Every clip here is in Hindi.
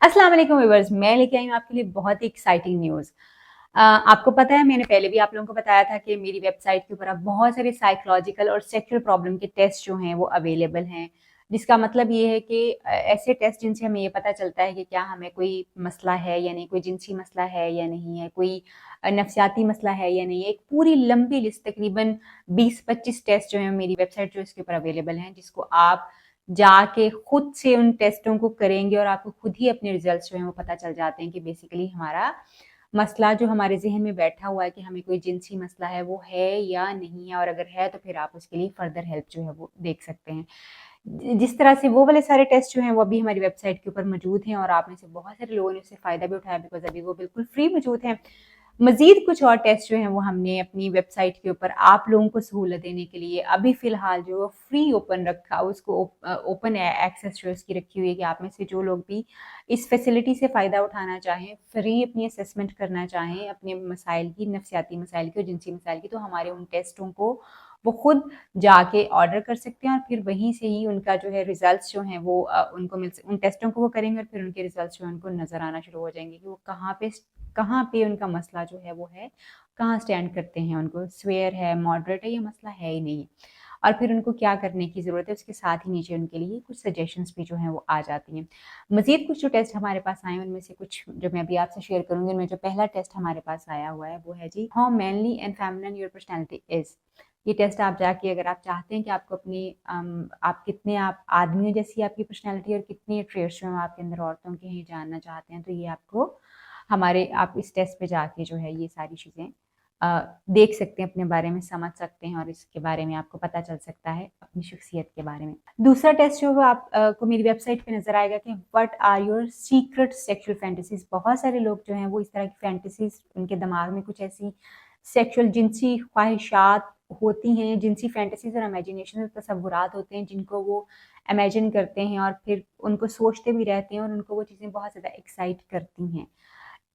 अस्सलाम वालेकुम व्यूअर्स, मैं लेके आई हूँ आपके लिए बहुत ही एक्साइटिंग न्यूज़। आपको पता है मैंने पहले भी आप लोगों को बताया था कि मेरी वेबसाइट के ऊपर अब बहुत सारे साइकोलॉजिकल और सेक्सुअल प्रॉब्लम के टेस्ट जो हैं वो अवेलेबल हैं। जिसका मतलब ये है कि ऐसे टेस्ट जिनसे हमें ये पता चलता है कि क्या हमें कोई मसला है या नहीं, कोई जिनसी मसला है या नहीं है, कोई नफ्सियाती मसला है या नहीं है। एक पूरी लंबी लिस्ट तकरीबन 20-25 टेस्ट जो हैं मेरी वेबसाइट जो इसके ऊपर अवेलेबल हैं, जिसको आप जाके खुद से उन टेस्टों को करेंगे और आपको खुद ही अपने रिजल्ट्स जो हैं वो पता चल जाते हैं कि बेसिकली हमारा मसला जो हमारे ज़हन में बैठा हुआ है कि हमें कोई जिनसी मसला है वो है या नहीं है, और अगर है तो फिर आप उसके लिए फर्दर हेल्प जो है वो देख सकते हैं। जिस तरह से वो वाले सारे टेस्ट जो हैं वो अभी हमारी वेबसाइट के ऊपर मौजूद हैं और आप में से बहुत सारे लोगों ने उससे फ़ायदा भी उठाया, बिकॉज़ अभी वो बिल्कुल फ्री मौजूद हैं। मज़ीद कुछ और टेस्ट जो हैं वो हमने अपनी वेबसाइट के ऊपर आप लोगों को सहूलत देने के लिए अभी फ़िलहाल जो फ्री ओपन रखा, उसको ओपन एक्सेस जो उसकी रखी हुई है कि आप में से जो लोग भी इस फैसिलिटी से फ़ायदा उठाना चाहें, फ्री अपनी असेसमेंट करना चाहें अपने मसाइल की, नफ्सियाती मसाइल की और जिनसी मसाइल की, तो हमारे उन टेस्टों को वो खुद जाके ऑर्डर कर सकते हैं और फिर वहीं से ही उनका जो है रिजल्ट्स जो हैं वो उनको उन टेस्टों को वो करेंगे और फिर उनके रिजल्ट्स जो हैं उनको नज़र आना शुरू हो जाएंगे कि वो कहाँ पे उनका मसला जो है वो है, कहाँ स्टैंड करते हैं, उनको स्वेयर है, मॉडरेट है या मसला है ही नहीं। और फिर उनको क्या करने की ज़रूरत है, उसके साथ ही नीचे उनके लिए कुछ सजेशंस भी जो हैं वो आ जाती हैं। मज़ीद कुछ जो टेस्ट हमारे पास आए हैं उनमें से कुछ जो मैं अभी आपसे शेयर करूँगी, उनमें जो पहला टेस्ट हमारे पास आया हुआ है वो है जी, how manly and feminine your personality is. ये टेस्ट आप जाके अगर आप चाहते हैं कि आपको अपनी आप कितने आप आदमियों जैसी आपकी पर्सनैलिटी और कितने ट्रेट्स जो हैं आपके अंदर औरतों के हैं जानना चाहते हैं, तो ये आपको हमारे आप इस टेस्ट पे जाके जो है ये सारी चीज़ें देख सकते हैं, अपने बारे में समझ सकते हैं और इसके बारे में आपको पता चल सकता है अपनी शख्सियत के बारे में। दूसरा टेस्ट जो है आप को मेरी वेबसाइट पे नज़र आएगा कि what are your secret sexual fantasies. बहुत सारे लोग जो हैं वो इस तरह की फैंटेसीज़, उनके दिमाग में कुछ ऐसी सेक्सुअल जिनसी ख्वाहिशात होती हैं, जिनसी फैंटेसीज़ और इमेजिनेशन और तसव्वुरात होते हैं जिनको वो इमेजिन करते हैं और फिर उनको सोचते भी रहते हैं और उनको वो चीज़ें बहुत ज़्यादा एक्साइट करती हैं।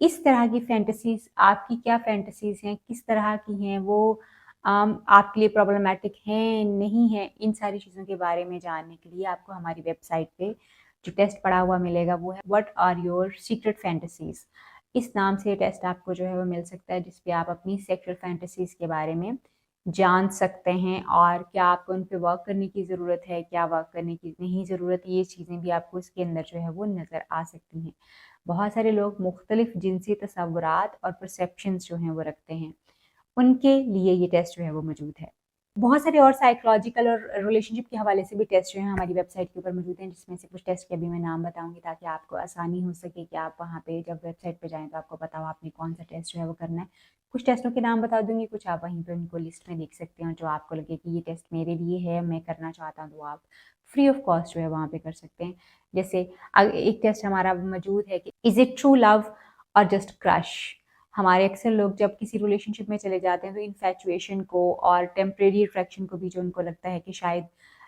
इस तरह की फैंटेसीज़ आपकी क्या फैंटेसीज़ हैं, किस तरह की हैं वो, आपके लिए प्रॉब्लमैटिक हैं, नहीं हैं, इन सारी चीज़ों के बारे में जानने के लिए आपको हमारी वेबसाइट पे जो टेस्ट पड़ा हुआ मिलेगा वो है what are your secret fantasies. इस नाम से ये टेस्ट आपको जो है वो मिल सकता है, जिस पे आप अपनी सेक्सुअल फैंटेसीज़ के बारे में जान सकते हैं और क्या आपको उन पे वर्क करने की ज़रूरत है, क्या वर्क करने की नहीं ज़रूरत, ये चीज़ें भी आपको इसके अंदर जो है वो नज़र आ सकती हैं। बहुत सारे लोग मुख्तलिफ जिनसी तसव्वुरात और परसेप्शंस जो हैं वो रखते हैं, उनके लिए ये टेस्ट जो है वो मौजूद है। बहुत सारे और साइकोलॉजिकल और रिलेशनशिप के हवाले से भी टेस्ट जो हैं हमारी वेबसाइट के ऊपर मौजूद हैं, जिसमें से कुछ टेस्ट के अभी मैं नाम बताऊँगी ताकि आपको आसानी हो सके कि आप वहाँ पे जब वेबसाइट पे जाएँ तो आपको पता हो आपने कौन-सा टेस्ट जो है वो करना है। कुछ टेस्टों के नाम बता दूँगी, कुछ आप वहीं पे उनको लिस्ट में देख सकते हैं और जो आपको लगे कि ये टेस्ट मेरे लिए है, मैं करना चाहता हूँ, तो आप फ्री ऑफ कॉस्ट जो है वहाँ पे कर सकते हैं। जैसे एक टेस्ट हमारा मौजूद है कि इज़ इट ट्रू लव और जस्ट क्रश। हमारे अक्सर लोग जब किसी रिलेशनशिप में चले जाते हैं तो इन्फैचुएशन को और टेम्परेरी अट्रैक्शन को भी जो उनको लगता है कि शायद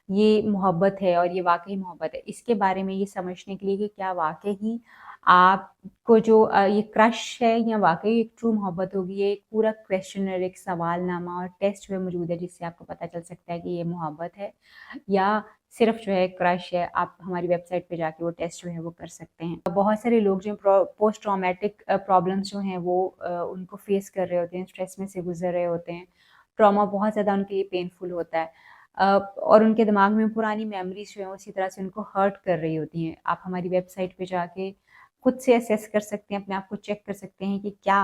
ये मोहब्बत है और ये वाक़ई मोहब्बत है, इसके बारे में ये समझने के लिए कि क्या वाक़ई ही आपको जो ये क्रश है या वाक़ई एक ट्रू मोहब्बत होगी, ये एक पूरा क्वेश्चनर, एक सवालनामा और टेस्ट जो है मौजूद है, जिससे आपको पता चल सकता है कि ये मोहब्बत है या सिर्फ जो है क्रश है। आप हमारी वेबसाइट पे जाके वो टेस्ट जो है वो कर सकते हैं। बहुत सारे लोग जो पोस्ट ट्रॉमेटिक प्रॉब्लम्स जो हैं वो उनको फेस कर रहे होते हैं, स्ट्रेस में से गुजर रहे होते हैं, ट्रॉमा बहुत ज़्यादा उनके लिए पेनफुल होता है, और उनके दिमाग में पुरानी मेमोरीज जो हैं उसी तरह से उनको हर्ट कर रही होती हैं। आप हमारी वेबसाइट पे जाके खुद से असेस कर सकते हैं, अपने आप को चेक कर सकते हैं कि क्या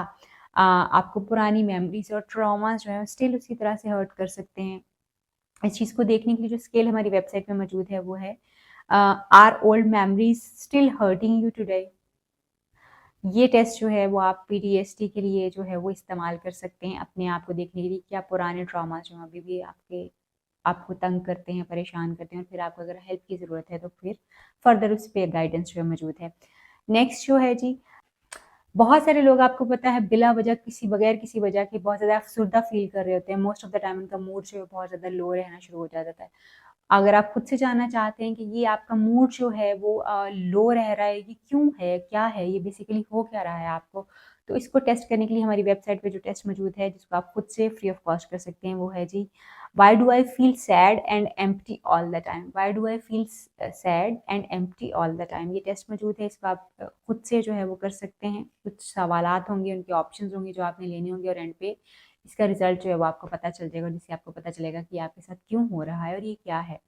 आपको पुरानी मेमोरीज और ट्रॉमा जो है स्टिल उसी तरह से हर्ट कर सकते हैं। इस चीज़ को देखने के लिए जो स्केल हमारी वेबसाइट में मौजूद है वो है are old memories still hurting you today. ये टेस्ट जो है वो आप पीटीएसडी के लिए जो है वो इस्तेमाल कर सकते हैं, अपने आप को देखने के लिए क्या पुराने ट्रॉमा जो अभी भी आपको तंग करते हैं, परेशान करते हैं, और फिर आपको अगर हेल्प की ज़रूरत है तो फिर फर्दर उस पे गाइडेंस जो है मौजूद है। नेक्स्ट जो है जी, बहुत सारे लोग आपको पता है बिला वजह बगैर किसी वजह के बहुत ज़्यादा अफ़सरदा फ़ील कर रहे होते हैं। मोस्ट ऑफ द टाइम उनका मूड जो है बहुत ज़्यादा लो रहना शुरू हो जाता है। अगर आप खुद से जानना चाहते हैं कि ये आपका मूड जो है वो लो रह रहा है, ये क्यों है, क्या है, ये बेसिकली हो क्या रहा है आपको? तो इसको टेस्ट करने के लिए हमारी वेबसाइट पे जो टेस्ट मौजूद है, जिसको आप खुद से फ्री ऑफ कॉस्ट कर सकते हैं, वो है जी why do I feel sad and empty all the time, why do I feel sad and empty all the time. ये टेस्ट मौजूद है, इसको आप खुद से जो है वो कर सकते हैं। कुछ सवालात होंगे, उनके ऑप्शंस होंगे जो आपने लेने होंगे, और एंड पे इसका रिजल्ट जो है वो आपको पता चल जाएगा, जिससे आपको पता चलेगा कि आपके साथ क्यों हो रहा है और ये क्या है।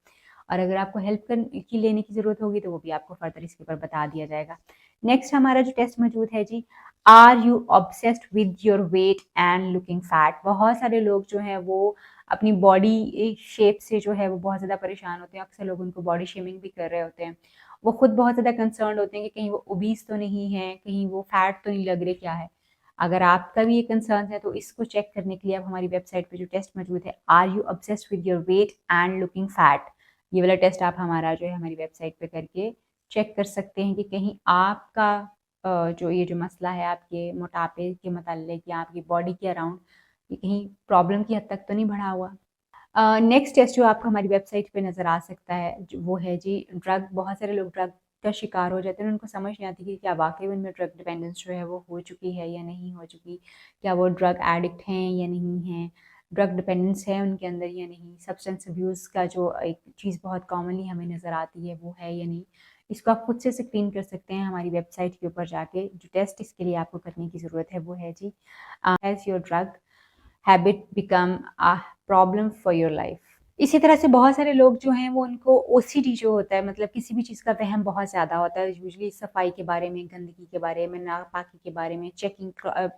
और अगर आपको हेल्प की लेने की ज़रूरत होगी तो वो भी आपको फर्दर इसके ऊपर बता दिया जाएगा। नेक्स्ट हमारा जो टेस्ट मौजूद है जी, are you obsessed with your weight and looking fat. बहुत सारे लोग जो हैं वो अपनी बॉडी शेप से जो है वो बहुत ज़्यादा परेशान होते हैं। अक्सर लोग उनको बॉडी शेमिंग भी कर रहे होते हैं। वो खुद बहुत ज़्यादा कंसर्न होते हैं कि कहीं वो ओबीस तो नहीं है, कहीं वो फैट तो नहीं लग रहे, क्या है। अगर आपका भी ये कंसर्न है तो इसको चेक करने के लिए आप हमारी वेबसाइट पे जो टेस्ट मौजूद है, are you obsessed with your weight and looking fat, ये वाला टेस्ट आप हमारा जो है हमारी वेबसाइट पे करके चेक कर सकते हैं कि कहीं आपका जो ये जो मसला है आपके मोटापे के मतलब या आपकी बॉडी के अराउंड, ये कहीं प्रॉब्लम की हद तक तो नहीं बढ़ा हुआ। नेक्स्ट टेस्ट जो आपको हमारी वेबसाइट पे नज़र आ सकता है वो है जी ड्रग। बहुत सारे लोग ड्रग का शिकार हो जाते हैं, उनको समझ नहीं आती कि क्या वाकई उनमें ड्रग डिपेंडेंस जो है वो हो चुकी है या नहीं हो चुकी, क्या वो ड्रग एडिक्ट हैं या नहीं हैं, ड्रग डिपेंडेंस है उनके अंदर या नहीं, सब्सटेंस अब्यूज़ का जो एक चीज़ बहुत कॉमनली हमें नज़र आती है वो है या नहीं। इसको आप खुद से स्क्रीन कर सकते हैं हमारी वेबसाइट के ऊपर जाके। जो टेस्ट इसके लिए आपको करने की ज़रूरत है वो है जी, has your drug habit become a problem for your life. इसी तरह से बहुत सारे लोग जो हैं वो उनको ओसीडी जो होता है, मतलब किसी भी चीज़ का वहम बहुत ज़्यादा होता है, यूजुअली सफाई के बारे में, गंदगी के बारे में, नापाकी के बारे में, चेकिंग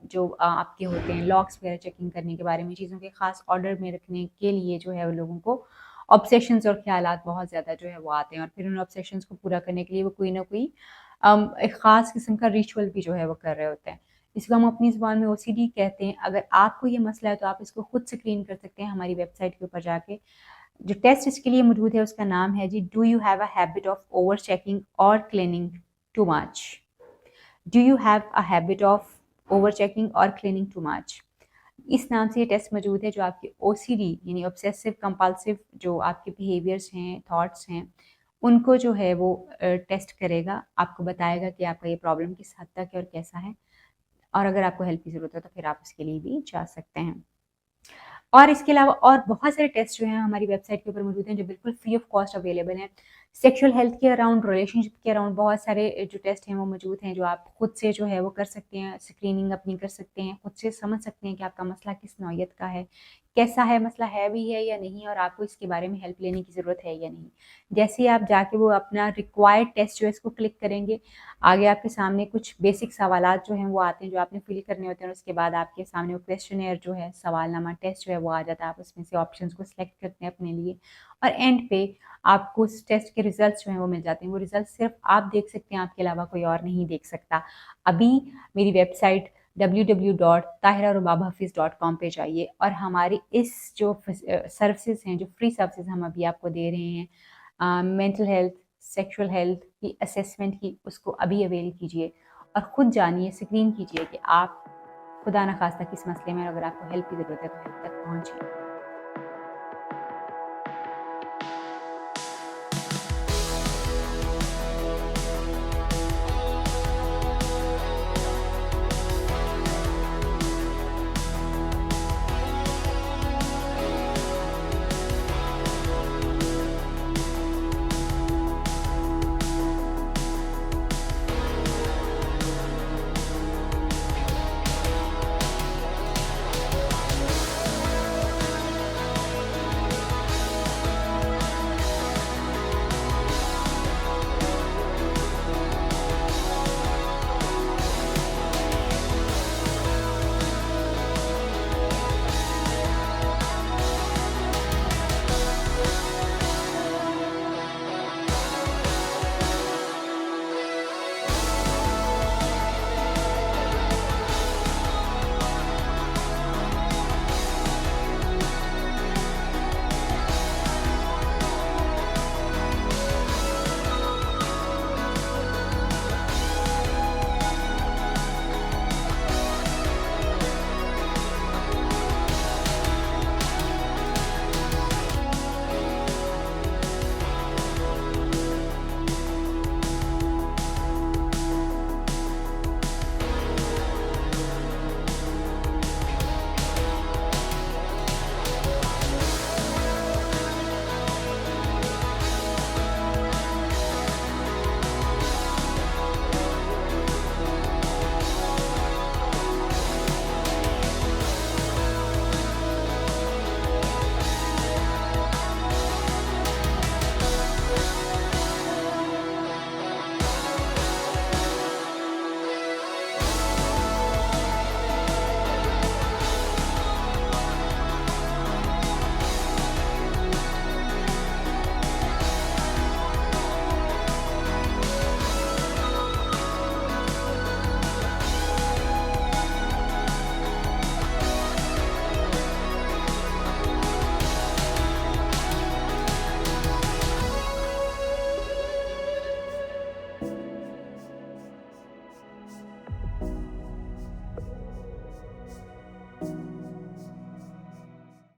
जो आपके होते हैं लॉक्स वगैरह चेकिंग करने के बारे में, चीज़ों के खास ऑर्डर में रखने के लिए जो है वो लोगों को ऑब्सेशंस और ख्यालात बहुत ज़्यादा जो है वो आते हैं, और फिर उन ऑब्सेशंस को पूरा करने के लिए वो कोई ना कोई एक ख़ास किस्म का रिचुअल भी जो है वो कर रहे होते हैं। इसको हम अपनी ज़ुबान में ओसीडी कहते हैं। अगर आपको ये मसला है तो आप इसको खुद स्क्रीन कर सकते हैं हमारी वेबसाइट के ऊपर जाके। जो टेस्ट इसके लिए मौजूद है उसका नाम है जी, do you have a habit of over checking or cleaning too much. Do you have a habit of over checking or cleaning too much, इस नाम से ये टेस्ट मौजूद है जो आपकी ओसीडी यानी ऑब्सेसिव कंपल्सिव जो आपके बिहेवियर्स हैं, थॉट्स हैं, उनको जो है वो टेस्ट करेगा, आपको बताएगा कि आपका ये प्रॉब्लम किस हद तक है और कैसा है। और अगर आपको हेल्प की ज़रूरत है तो फिर आप उसके लिए भी जा सकते हैं। और इसके अलावा और बहुत सारे टेस्ट जो हैं हमारी वेबसाइट के ऊपर मौजूद हैं जो बिल्कुल फ्री ऑफ कॉस्ट अवेलेबल हैं। सेक्सुअल हेल्थ के अराउंड, रिलेशनशिप के अराउंड बहुत सारे जो टेस्ट हैं वो मौजूद हैं जो आप खुद से जो है वो कर सकते हैं, स्क्रीनिंग अपनी कर सकते हैं, खुद से समझ सकते हैं कि आपका मसला किस नौयत का है, कैसा है, मसला है भी है या नहीं, और आपको इसके बारे में हेल्प लेने की ज़रूरत है या नहीं। जैसे ही आप जाके वो अपना रिक्वायर्ड टेस्ट जो है इसको क्लिक करेंगे, आगे आपके सामने कुछ बेसिक सवालात जो हैं वो आते हैं जो आपने फिल करने होते हैं, और उसके बाद आपके सामने वो क्वेश्चनेयर जो है, सवालनामा टेस्ट जो है वो आ जाता है। आप उसमें से ऑप्शंस को सिलेक्ट करते हैं अपने लिए, और एंड पे आपको उस टेस्ट के रिजल्ट्स जो हैं वो मिल जाते हैं। वो रिजल्ट सिर्फ आप देख सकते हैं, आपके अलावा कोई और नहीं देख सकता। अभी मेरी वेबसाइट www.tahirarubabahafiz.com पे जाइए और हमारी इस जो सर्विसेज हैं, जो फ्री सर्विसेज हम अभी आपको दे रहे हैं, मेंटल हेल्थ, सेक्सुअल हेल्थ की असेसमेंट की, उसको अभी अवेल कीजिए और ख़ुद जानिए, स्क्रीन कीजिए कि आप खुदा न खास्ता किस मसले में, अगर आपको हेल्प की ज़रूरत है तो हेल्प तक पहुँचिए।